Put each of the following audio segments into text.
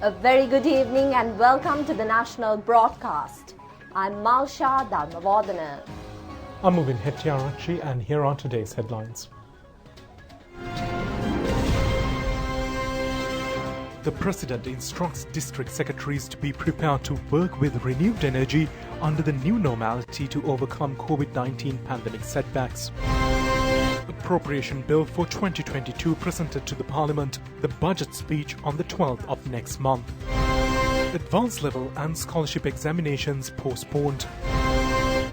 A very good evening and welcome to the national broadcast. I'm Malsha Dharmavardhana. I'm Mubin Hettiarachchi and here are today's headlines. The President instructs district secretaries to be prepared to work with renewed energy under the new normality to overcome COVID-19 pandemic setbacks. Appropriation Bill for 2022 presented to the Parliament, the budget speech on the 12th of next month. Advanced level and scholarship examinations postponed.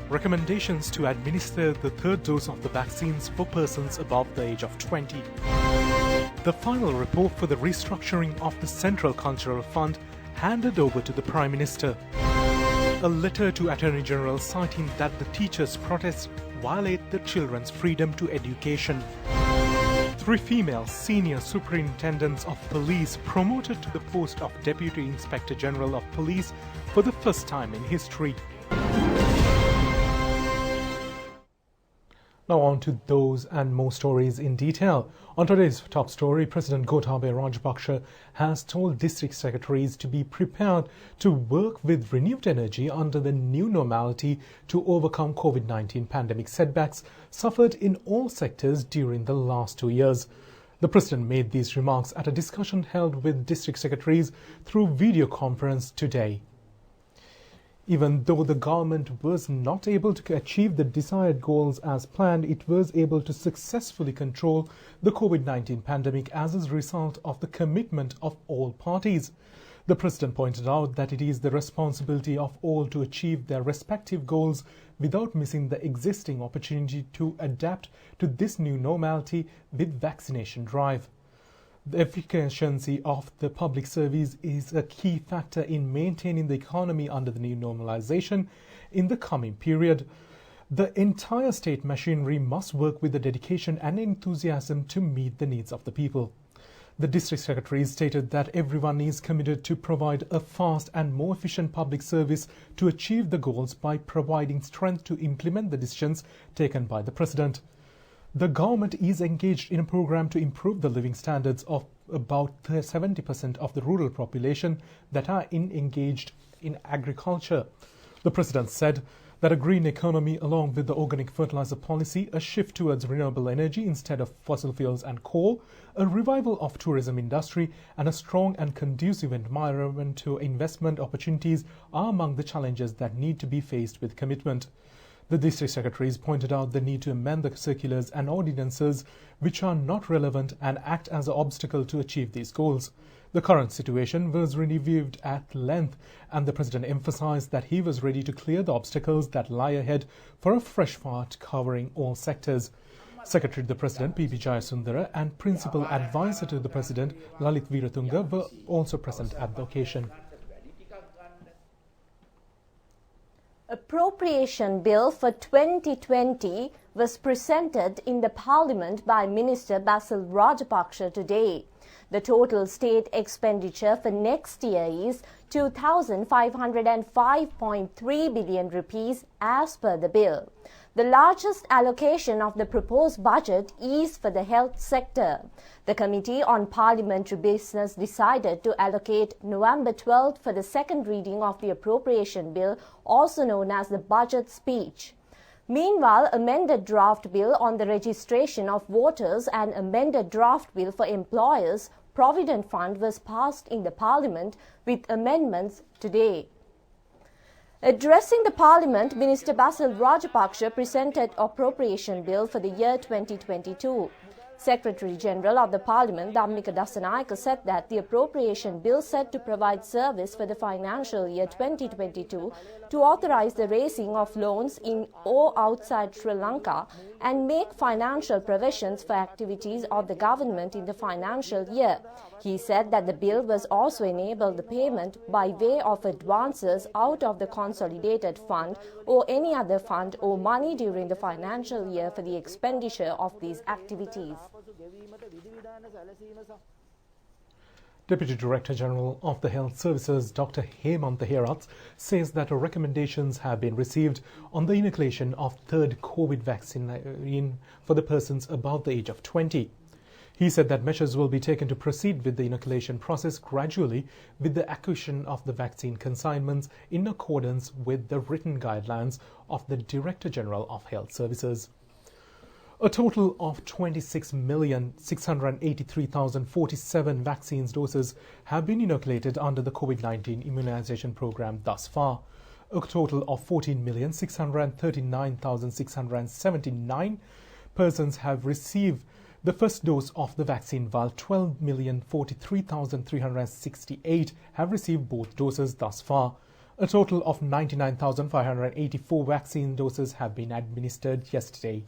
Recommendations to administer the third dose of the vaccines for persons above the age of 20. The final report for the restructuring of the Central Cultural Fund handed over to the Prime Minister. A letter to Attorney General citing that the teachers' protests violate the children's freedom to education. 3 female senior superintendents of police promoted to the post of Deputy Inspector General of Police for the first time in history. Now on to those and more stories in detail. On today's top story, President Gotabaya Rajapaksa has told district secretaries to be prepared to work with renewed energy under the new normality to overcome COVID-19 pandemic setbacks suffered in all sectors during the last 2 years. The President made these remarks at a discussion held with district secretaries through video conference today. Even though the government was not able to achieve the desired goals as planned, it was able to successfully control the COVID-19 pandemic as a result of the commitment of all parties. The President pointed out that it is the responsibility of all to achieve their respective goals without missing the existing opportunity to adapt to this new normality with vaccination drive. The efficiency of the public service is a key factor in maintaining the economy under the new normalization in the coming period. The entire state machinery must work with the dedication and enthusiasm to meet the needs of the people. The district secretaries stated that everyone is committed to provide a fast and more efficient public service to achieve the goals by providing strength to implement the decisions taken by the President. The government is engaged in a program to improve the living standards of about 70% of the rural population that are engaged in agriculture. The President said that a green economy along with the organic fertilizer policy, a shift towards renewable energy instead of fossil fuels and coal, a revival of tourism industry and a strong and conducive environment to investment opportunities are among the challenges that need to be faced with commitment. The district secretaries pointed out the need to amend the circulars and ordinances which are not relevant and act as an obstacle to achieve these goals. The current situation was reviewed at length and the President emphasized that he was ready to clear the obstacles that lie ahead for a fresh start covering all sectors. Secretary to the President P.P. Jayasundara and Principal Advisor to the President Lalit Veeratunga were also present at the occasion. Appropriation Bill for 2020 was presented in the Parliament by Minister Basil Rajapaksa today. The total state expenditure for next year is 2,505.3 billion rupees as per the bill. The largest allocation of the proposed budget is for the health sector. The Committee on Parliamentary Business decided to allocate November 12th for the second reading of the appropriation bill, also known as the budget speech. Meanwhile, amended draft bill on the registration of voters and amended draft bill for employers' provident fund was passed in the Parliament with amendments today. Addressing the Parliament, Minister Basil Rajapaksa presented appropriation bill for the year 2022. Secretary General of the Parliament, Dhammika Dasanayake, said that the appropriation bill set to provide service for the financial year 2022 to authorize the raising of loans in or outside Sri Lanka and make financial provisions for activities of the government in the financial year. He said that the bill was also enable the payment by way of advances out of the consolidated fund or any other fund or money during the financial year for the expenditure of these activities. Deputy Director General of the Health Services, Dr. Hemant Herat, says that recommendations have been received on the inoculation of third COVID vaccine for the persons above the age of 20. He said that measures will be taken to proceed with the inoculation process gradually with the acquisition of the vaccine consignments in accordance with the written guidelines of the Director General of Health Services. A total of 26,683,047 vaccine doses have been inoculated under the COVID-19 immunization program thus far. A total of 14,639,679 persons have received the first dose of the vaccine, while 12,043,368 have received both doses thus far. A total of 99,584 vaccine doses have been administered yesterday.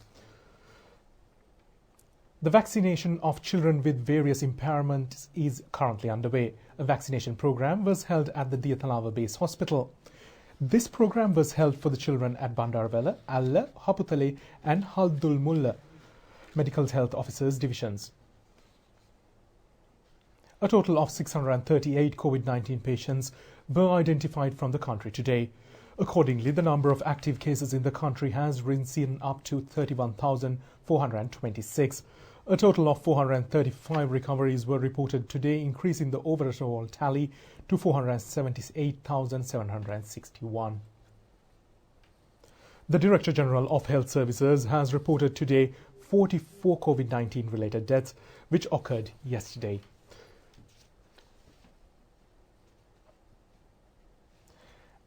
The vaccination of children with various impairments is currently underway. A vaccination program was held at the Diatalava Base Hospital. This program was held for the children at Bandarvela, Alla, Haputale and Haldulmulla Medical Health Officers Divisions. A total of 638 COVID-19 patients were identified from the country today. Accordingly, the number of active cases in the country has risen up to 31,426. A total of 435 recoveries were reported today, increasing the overall tally to 478,761. The Director General of Health Services has reported today 44 COVID-19 related deaths, which occurred yesterday.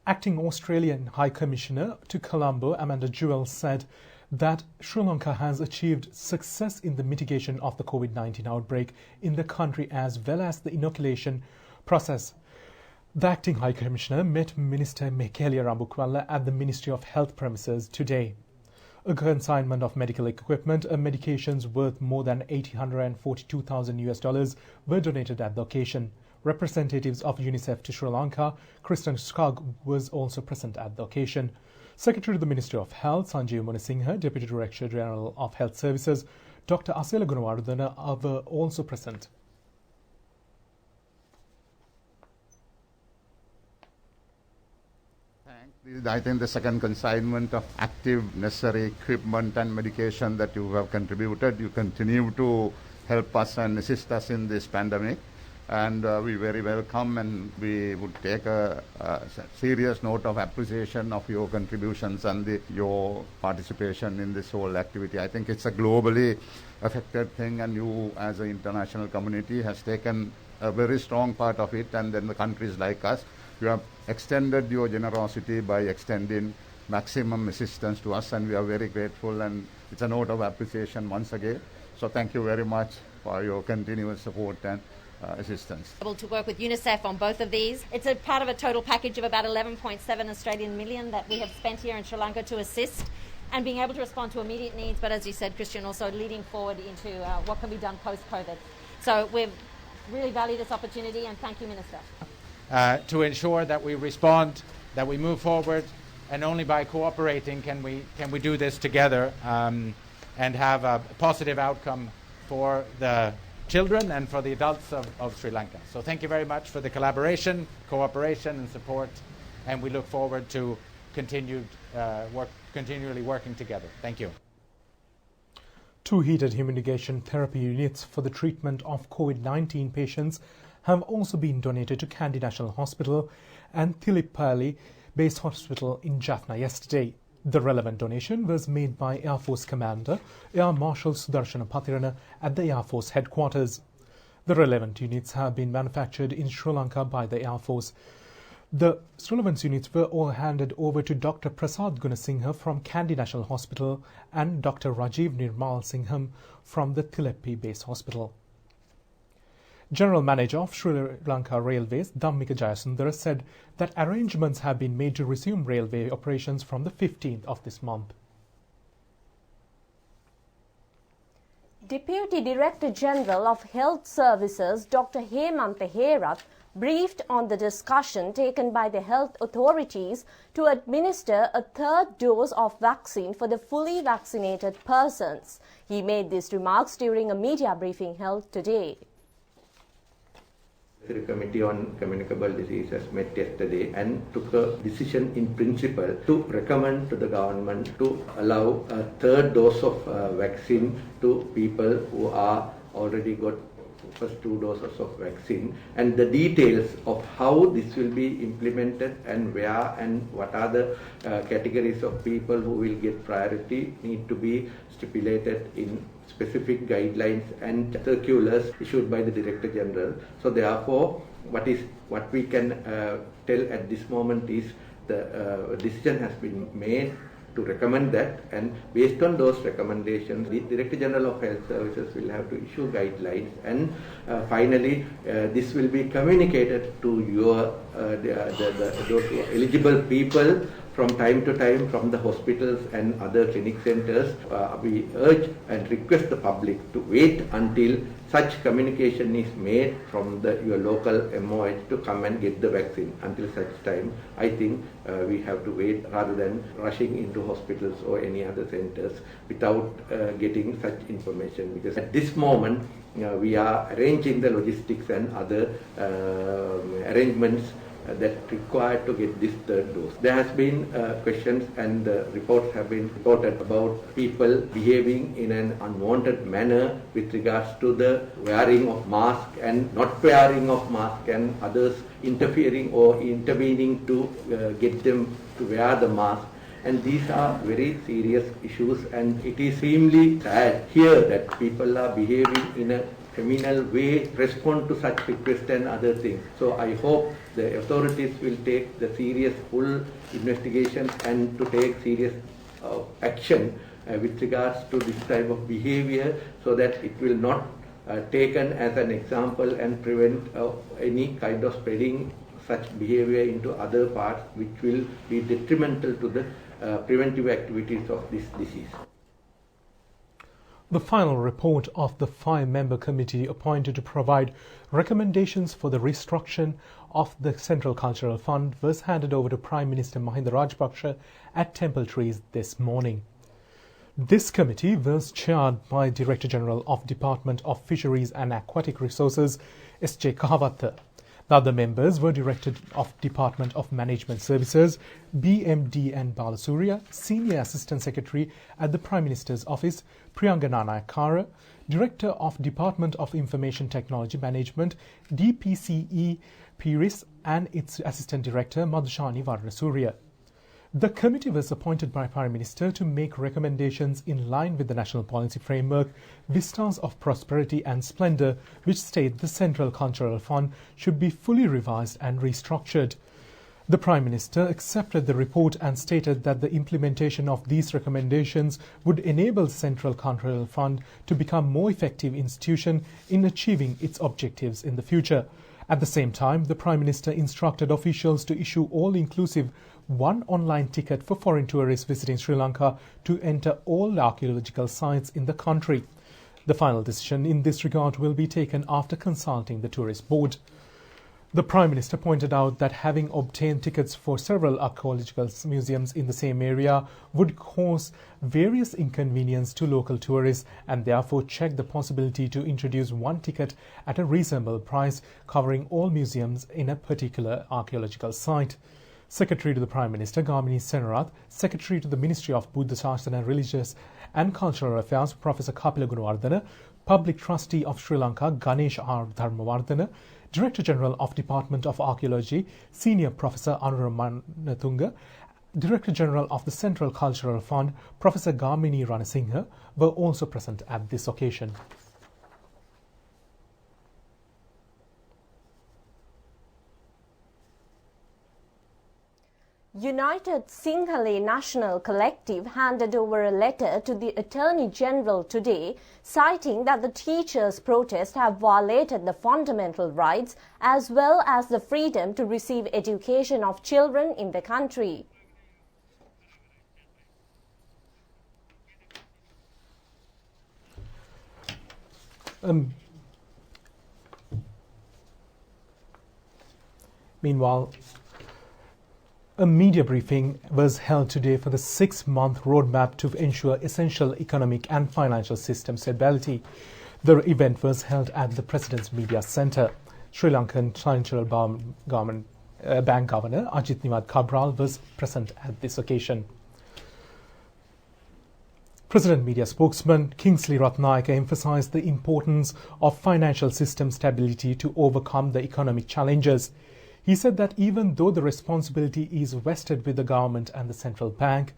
Acting Australian High Commissioner to Colombo, Amanda Jewell, said that Sri Lanka has achieved success in the mitigation of the COVID-19 outbreak in the country as well as the inoculation process. The Acting High Commissioner met Minister Mikelia Rambukwala at the Ministry of Health premises today. A consignment of medical equipment and medications worth more than $842,000 were donated at the occasion. Representatives of UNICEF to Sri Lanka, Kristen Skog, was also present at the occasion. Secretary of the Ministry of Health, Sanjeev Munisinghe, Deputy Director General of Health Services, Dr. Asela Gunawardena were also present. I think the second consignment of active necessary equipment and medication that you have contributed, you continue to help us and assist us in this pandemic. And we very welcome, and we would take a serious note of appreciation of your contributions and your participation in this whole activity. I think it's a globally affected thing, and you as an international community has taken a very strong part of it, and then the countries like us, you have extended your generosity by extending maximum assistance to us, and we are very grateful, and it's a note of appreciation once again. So thank you very much for your continuous support and assistance. Able to work with UNICEF on both of these. It's a part of a total package of about 11.7 Australian million that we have spent here in Sri Lanka to assist and being able to respond to immediate needs, but as you said, Christian, also leading forward into what can be done post-COVID. So we really value this opportunity, and thank you, Minister. To ensure that we respond, that we move forward, and only by cooperating can we do this together and have a positive outcome for the children and for the adults of Sri Lanka. So thank you very much for the collaboration, cooperation and support, and we look forward to continually working together. Thank you. 2 heated humidigation therapy units for the treatment of COVID-19 patients have also been donated to Kandy National Hospital and Thilippally Base Hospital in Jaffna yesterday. The relevant donation was made by Air Force Commander Air Marshal Sudarshana Patirana at the Air Force headquarters. The relevant units have been manufactured in Sri Lanka by the Air Force. The relevant units were all handed over to Dr. Prasad Gunasinghe from Kandy National Hospital and Dr. Rajiv Nirmal Singham from the Thilippi Base Hospital. General Manager of Sri Lanka Railways, Dhammika Jayasundara, said that arrangements have been made to resume railway operations from the 15th of this month. Deputy Director General of Health Services, Dr. Hemantha Herath, briefed on the discussion taken by the health authorities to administer a 3rd dose of vaccine for the fully vaccinated persons. He made these remarks during a media briefing held today. The Committee on Communicable Diseases met yesterday and took a decision in principle to recommend to the government to allow a 3rd dose of vaccine to people who are already got first 2 doses of vaccine, and the details of how this will be implemented and where and what are the categories of people who will get priority need to be stipulated in specific guidelines and circulars issued by the Director General. So therefore, what we can tell at this moment is the decision has been made to recommend that, and based on those recommendations, the Director General of Health Services will have to issue guidelines, and finally this will be communicated to those eligible people from time to time from the hospitals and other clinic centers. We urge and request the public to wait until such communication is made from your local MOH to come and get the vaccine. Until such time, I think we have to wait rather than rushing into hospitals or any other centers without getting such information, because at this moment we are arranging the logistics and other arrangements that required to get this third dose. There has been questions and reports have been reported about people behaving in an unwanted manner with regards to the wearing of mask and not wearing of mask, and others interfering or intervening to get them to wear the mask. And these are very serious issues, and it is extremely sad here that people are behaving in a criminal way, respond to such requests and other things. So I hope the authorities will take the serious full investigation and to take serious action with regards to this type of behavior, so that it will not taken as an example and prevent any kind of spreading such behavior into other parts, which will be detrimental to the preventive activities of this disease. The final report of the 5-member committee appointed to provide recommendations for the restructuring of the Central Cultural Fund was handed over to Prime Minister Mahinda Rajapaksa at Temple Trees this morning. This committee was chaired by Director General of Department of Fisheries and Aquatic Resources, S.J. Kahawatha. The other members were Director of Department of Management Services, BMD and Balasurya, Senior Assistant Secretary at the Prime Minister's Office, Priyanka Nanayakara, Director of Department of Information Technology Management, DPCE, Piris, and its Assistant Director, Madhushani Varnasurya. The committee was appointed by Prime Minister to make recommendations in line with the National Policy Framework, Vistas of Prosperity and Splendour, which state the Central Cultural Fund should be fully revised and restructured. The Prime Minister accepted the report and stated that the implementation of these recommendations would enable the Central Cultural Fund to become a more effective institution in achieving its objectives in the future. At the same time, the Prime Minister instructed officials to issue all-inclusive one online ticket for foreign tourists visiting Sri Lanka to enter all archaeological sites in the country. The final decision in this regard will be taken after consulting the Tourist Board. The Prime Minister pointed out that having obtained tickets for several archaeological museums in the same area would cause various inconvenience to local tourists, and therefore checked the possibility to introduce one ticket at a reasonable price covering all museums in a particular archaeological site. Secretary to the Prime Minister Gamini Senarath, Secretary to the Ministry of Buddha Sasana, Religious and Cultural Affairs Professor Kapila Gunawardena, Public Trustee of Sri Lanka Ganesh R. Dharmawardena, Director General of Department of Archaeology Senior Professor Anuramannatunga, Director General of the Central Cultural Fund Professor Gamini Ranasinghe were also present at this occasion. United Sinhala National Collective handed over a letter to the Attorney General today, citing that the teachers' protests have violated the fundamental rights as well as the freedom to receive education of children in the country. Meanwhile, a media briefing was held today for the 6-month roadmap to ensure essential economic and financial system stability. The event was held at the President's Media Centre. Sri Lankan Central Bank Governor Ajit Niwad Cabral was present at this occasion. President Media spokesman Kingsley Ratnayake emphasised the importance of financial system stability to overcome the economic challenges. He said that even though the responsibility is vested with the government and the central bank,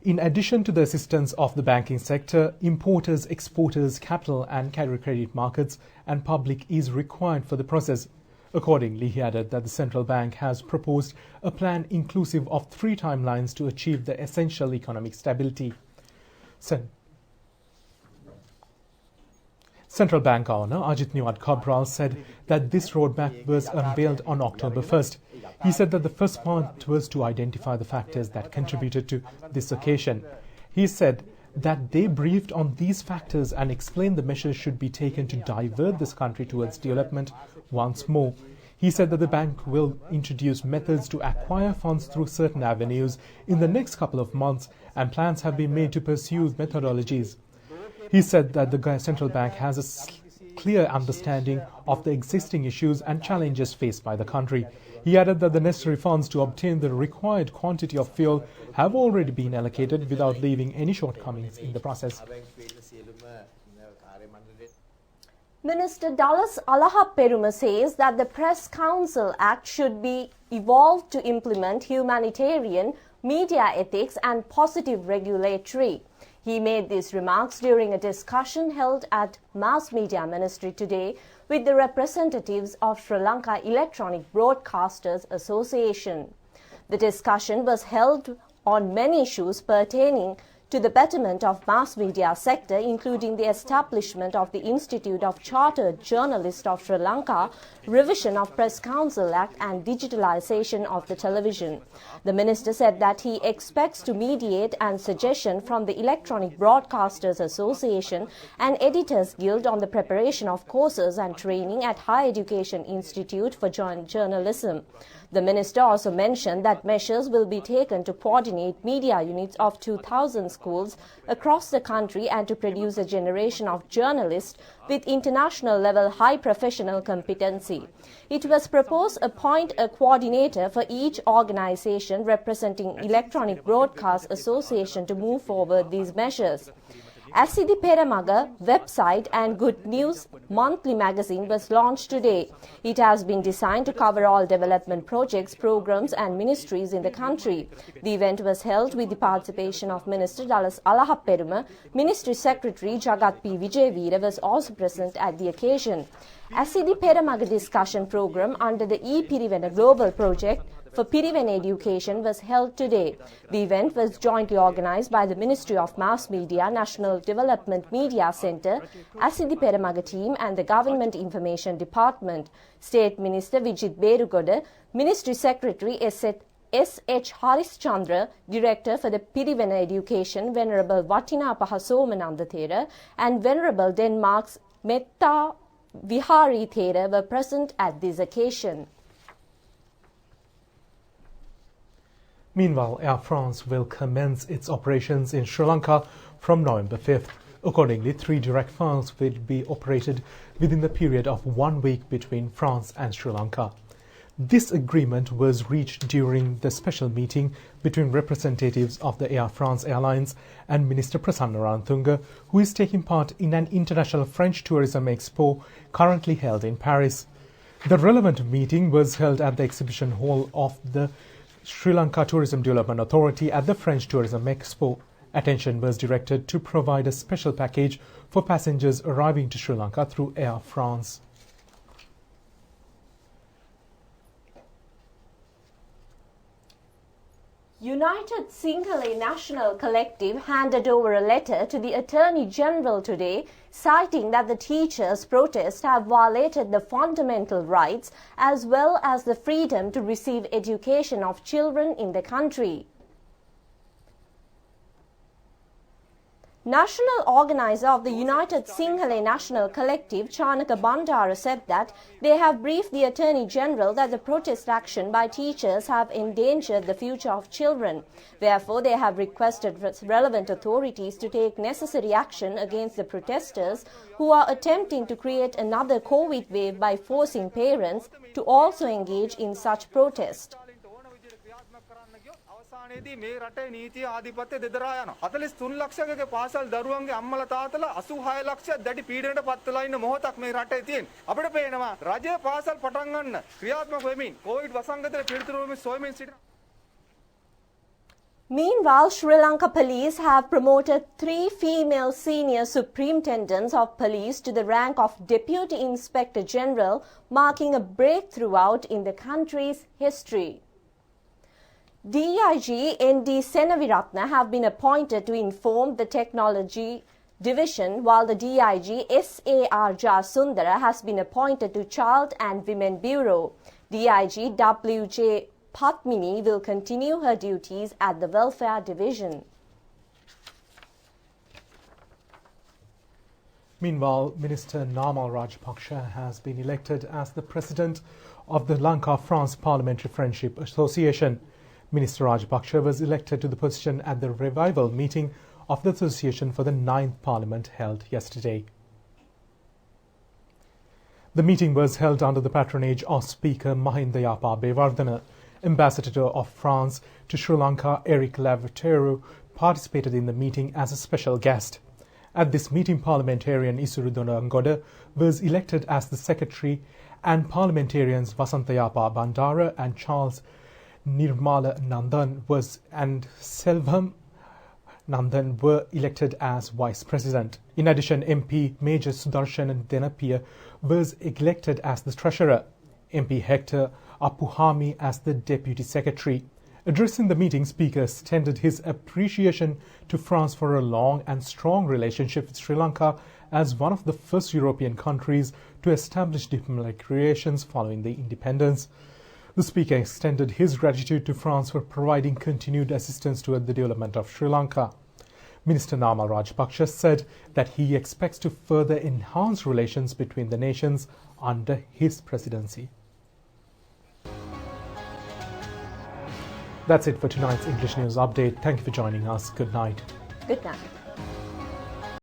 in addition to the assistance of the banking sector, importers, exporters, capital and carry credit markets and public is required for the process. Accordingly, he added that the central bank has proposed a plan inclusive of 3 timelines to achieve the essential economic stability. Central Bank Governor Ajit Niwad Cabral said that this roadmap was unveiled on October 1st. He said that the first part was to identify the factors that contributed to this occasion. He said that they briefed on these factors and explained the measures should be taken to divert this country towards development once more. He said that the bank will introduce methods to acquire funds through certain avenues in the next couple of months, and plans have been made to pursue methodologies. He said that the central bank has a clear understanding of the existing issues and challenges faced by the country. He added that the necessary funds to obtain the required quantity of fuel have already been allocated without leaving any shortcomings in the process. Minister Dallas Alahaperuma says that the Press Council Act should be evolved to implement humanitarian, media ethics and positive regulatory. He made these remarks during a discussion held at Mass Media Ministry today with the representatives of Sri Lanka Electronic Broadcasters Association. The discussion was held on many issues pertaining to the betterment of mass media sector, including the establishment of the Institute of Chartered Journalists of Sri Lanka, revision of Press Council Act and digitalization of the television. The minister said that he expects to mediate and suggestion from the Electronic Broadcasters Association and Editors Guild on the preparation of courses and training at Higher Education Institute for Journalism. The minister also mentioned that measures will be taken to coordinate media units of 2,000 schools across the country and to produce a generation of journalists with international level high professional competency. It was proposed to appoint a coordinator for each organization representing Electronic Broadcast Association to move forward these measures. Asidi Peramaga website and Good News monthly magazine was launched today. It has been designed to cover all development projects, programs and ministries in the country. The event was held with the participation of Minister Dallas Alahaperuma. Ministry Secretary Jagat P. Vijayveera was also present at the occasion. Asidi Peramaga discussion program under the E-Pirivena Global Project for Pirivena Education was held today. The event was jointly organized by the Ministry of Mass Media, National Development Media Centre, Asidi Peramaga team and the Government Information Department. State Minister Vijit Berugoda, Ministry Secretary S.H. Harishchandra, Director for the Pirivena Education, Venerable Vatina Pahasomananda Thera and Venerable Denmark's Metta Vihari Thera were present at this occasion. Meanwhile, Air France will commence its operations in Sri Lanka from November 5th. Accordingly, 3 direct flights will be operated within the period of 1 week between France and Sri Lanka. This agreement was reached during the special meeting between representatives of the Air France Airlines and Minister Prasanna Rantunga, who is taking part in an international French tourism expo currently held in Paris. The relevant meeting was held at the exhibition hall of the Sri Lanka Tourism Development Authority at the French Tourism Expo. Attention was directed to provide a special package for passengers arriving to Sri Lanka through Air France. United Sinhala National Collective handed over a letter to the Attorney General today, citing that the teachers' protests have violated the fundamental rights as well as the freedom to receive education of children in the country. National organizer of the United Sinhala National Collective, Chanaka Bandara, said that they have briefed the Attorney General that the protest action by teachers have endangered the future of children. Therefore, they have requested relevant authorities to take necessary action against the protesters who are attempting to create another COVID wave by forcing parents to also engage in such protest. අවසානයේදී මේ රටේ නීතිය ආධිපත්‍ය දෙදරා යනවා. 43 ලක්ෂයක පාසල් දරුවන්ගේ අම්මලා තාත්තලා 86 ලක්ෂයක් දැඩි පීඩනයට පත් වෙලා ඉන්න මොහොතක් මේ රටේ තියෙන. අපිට පේනවා රජයේ පාසල් පටන් ගන්න ක්‍රියාත්මක වෙමින් කොවිඩ් වසංගතයට පීඩිත වූ සොයමින් සිටින. Meanwhile, Sri Lanka police have promoted 3 female senior superintendents of police to the rank of Deputy Inspector General, marking a breakthrough in the country's history. DIG ND Senaviratna have been appointed to inform the Technology Division, while the DIG SAR Jasundara has been appointed to Child and Women Bureau. DIG WJ Padmini will continue her duties at the Welfare Division. Meanwhile, Minister Namal Rajpaksha has been elected as the president of the Lanka-France Parliamentary Friendship Association. Minister Rajpaksha was elected to the position at the revival meeting of the association for the 9th Parliament held yesterday. The meeting was held under the patronage of Speaker Mahinda Abeyewardene. Ambassador of France to Sri Lanka, Eric Laverteru, participated in the meeting as a special guest. At this meeting, parliamentarian Isurudona Ngoda was elected as the secretary, and parliamentarians Vasantayapa Bandara and Charles Nirmala Nandan and Selvam Nandan were elected as vice president. In addition, MP Major Sudarshan Denapia was elected as the treasurer, MP Hector Apuhami as the deputy secretary. Addressing the meeting, Speaker extended his appreciation to France for a long and strong relationship with Sri Lanka as one of the first European countries to establish diplomatic relations following the independence. The Speaker extended his gratitude to France for providing continued assistance toward the development of Sri Lanka. Minister Namal Rajpaksha said that he expects to further enhance relations between the nations under his presidency. That's it for tonight's English News Update. Thank you for joining us. Good night. Good night.